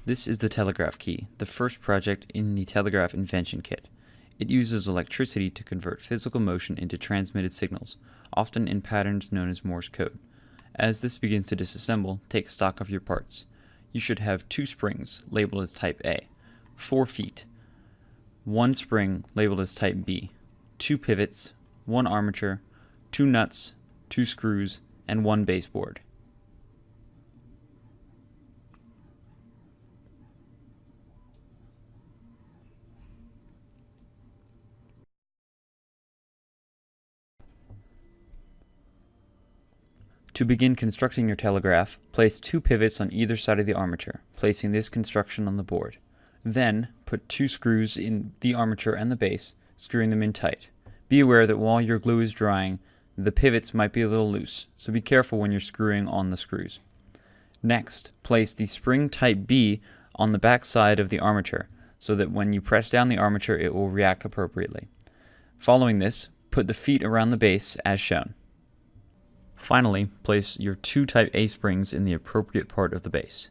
This is the telegraph key, the first project in the telegraph invention kit. It uses electricity to convert physical motion into transmitted signals, often in patterns known as Morse code. As this begins to disassemble, take stock of your parts. You should have 2 springs, labeled as type A, 4 feet, 1 spring, labeled as type B, 2 pivots, 1 armature, 2 nuts, 2 screws, and 1 baseboard. To begin constructing your telegraph, place 2 pivots on either side of the armature, placing this construction on the board. Then, put 2 screws in the armature and the base, screwing them in tight. Be aware that while your glue is drying, the pivots might be a little loose, so be careful when you're screwing on the screws. Next, place the spring type B on the back side of the armature, so that when you press down the armature it will react appropriately. Following this, put the feet around the base as shown. Finally, place your 2 type A springs in the appropriate part of the base.